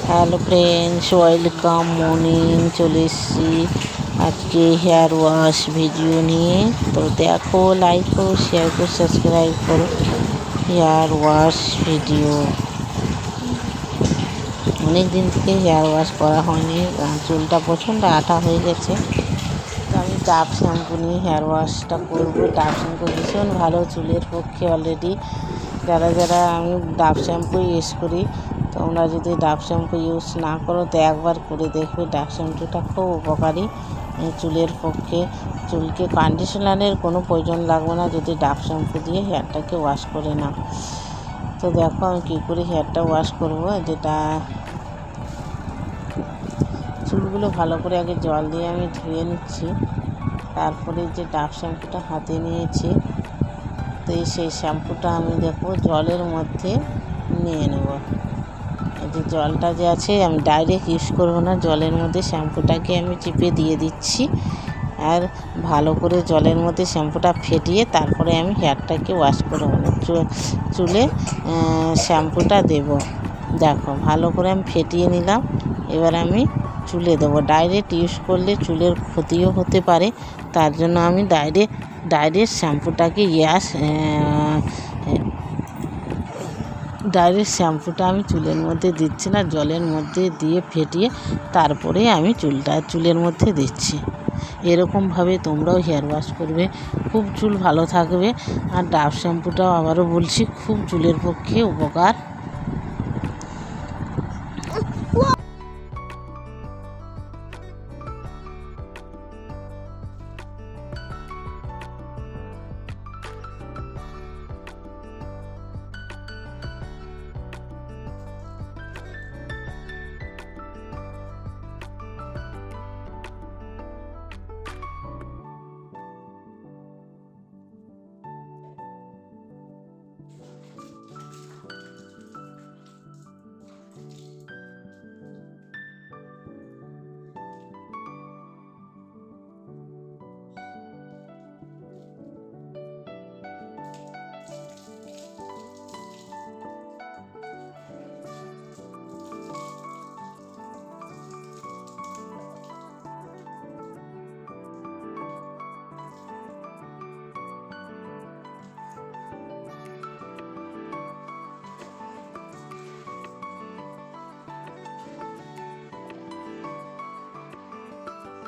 Hello friends, welcome. Morning চলে এসেছি আজকে হেয়ার ওয়াশ ভিডিও নিয়ে। তো দেখো, লাইক করো, শেয়ার করো, সাবস্ক্রাইব করো। হেয়ার ওয়াশ ভিডিও অনেক দিন থেকে হেয়ার ওয়াশ করা হয়নি, চুলটা প্রচণ্ড আঠা হয়ে গেছে। তো আমি ডাভ শ্যাম্পু নিয়ে হেয়ার ওয়াশটা করবো। ডাভ শ্যাম্পু ভীষণ ভালো চুলের পক্ষে। অলরেডি যারা আমি ডাভ শ্যাম্পু ইউজ করি, তোমরা যদি ডাভ শ্যাম্পু ইউজ না করো তো একবার করে দেখবে। ডাভ শ্যাম্পুটা খুব উপকারী চুলের পক্ষে। চুলকে কন্ডিশনারের কোনো প্রয়োজন লাগবে না যদি ডাভ শ্যাম্পু দিয়ে হেয়ারটাকে ওয়াশ করে নাও। তো দেখো আমি কী করে হেয়ারটা ওয়াশ করবো। যেটা চুলগুলো ভালো করে আগে জল দিয়ে আমি ধুয়ে নিচ্ছি, তারপরে যে ডাভ শ্যাম্পুটা হাতে নিয়েছি, তো সেই শ্যাম্পুটা আমি দেখো জলের মধ্যে নিয়ে নেব। এই যে জলটা যে আছে, আমি ডাইরেক্ট ইউজ করবো না, জলের মধ্যে শ্যাম্পুটাকে আমি চিপে দিয়ে দিচ্ছি। আর ভালো করে জলের মধ্যে শ্যাম্পুটা ফেটিয়ে তারপরে আমি হেয়ারটাকে ওয়াশ করবো, চুলে শ্যাম্পুটা দেব। দেখো ভালো করে আমি ফেটিয়ে নিলাম। এবার আমি চুলে দেবো। ডাইরেক্ট ইউজ করলে চুলের ক্ষতিও হতে পারে, তার জন্য আমি ডাইরেক্ট শ্যাম্পুটাকে ডাইরেক্ট শ্যাম্পুটা আমি চুলের মধ্যে দিচ্ছি না, জলের মধ্যে দিয়ে ফেটিয়ে তারপরে আমি চুলের মধ্যে দিচ্ছি। এরকমভাবে তোমরাও হেয়ার ওয়াশ করবে, খুব চুল ভালো থাকবে। আর ডাভ শ্যাম্পুটাও আবারও বলছি, খুব চুলের পক্ষে উপকার।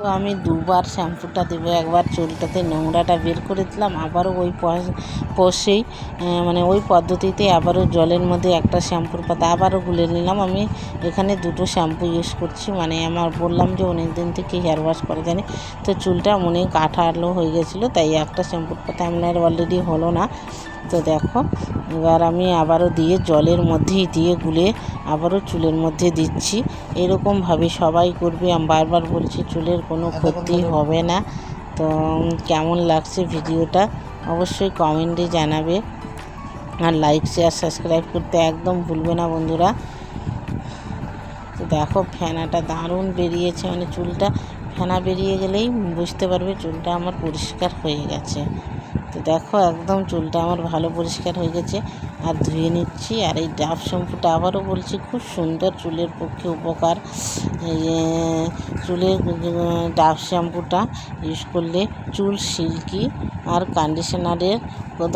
তো আমি দুবার শ্যাম্পুটা দেবো। একবার চুলটাতে নোংরাটা বের করে দিলাম, আবারও ওই পশেই মানে ওই পদ্ধতিতে আবারও জলের মধ্যে একটা শ্যাম্পুর পাতা আবারও গুলে নিলাম। আমি এখানে দুটো শ্যাম্পু ইউজ করছি, মানে আমার বললাম যে অনেক দিন থেকে হেয়ার ওয়াশ করা জানি, তো চুলটা অনেক আঠালো হয়ে গেছিলো, তাই একটা শ্যাম্পুর পাতা আমার অলরেডি হলো না। তো দেখো এবার আমি আবারও জলের মধ্যেই দিয়ে গুলে আবারও চুলের মধ্যে দিচ্ছি। এরকমভাবে সবাই করবে। আমি বারবার বলছি, চুলের কোনো ক্ষতি হবে না। তো কেমন লাগছে ভিডিওটা অবশ্যই কমেন্টে জানাবে। আর লাইক, শেয়ার, সাবস্ক্রাইব করতে একদম ভুলবে না বন্ধুরা। তো দেখো ফেনাটা দারুণ বেরিয়েছে, মানে চুলটা ফেনা বেরিয়ে গেলেই বুঝতে পারবে চুলটা আমার পরিষ্কার হয়ে গেছে। তো দেখো একদম চুলটা আমার ভালো পরিষ্কার হয়ে গেছে। আর ধুয়ে নিচ্ছি। আর এই ডাভ শ্যাম্পুটা আবারও বলছি, খুব সুন্দর, চুলের পক্ষে উপকার। চুলের ডাভ শ্যাম্পুটা ইউজ করলে চুল সিল্কি, আর কন্ডিশনারের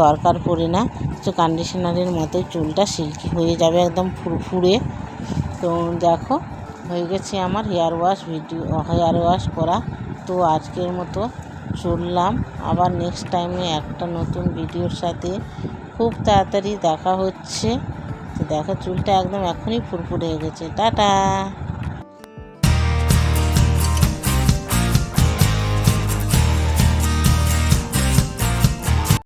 দরকার পড়ে না। তো কন্ডিশনারের মতোই চুলটা সিল্কি হয়ে যাবে, একদম ফুরফুরে। তো দেখো হয়ে গেছে আমার হেয়ার ওয়াশ করা। তো আজকের মতো চললাম, আবার নেক্সট টাইমে একটা নতুন ভিডিওর সাথে খুব তাড়াতাড়ি দেখা হচ্ছে। তো দেখো চুলটা একদম এখনই ফুরফুরে হয়ে গেছে। টাটা।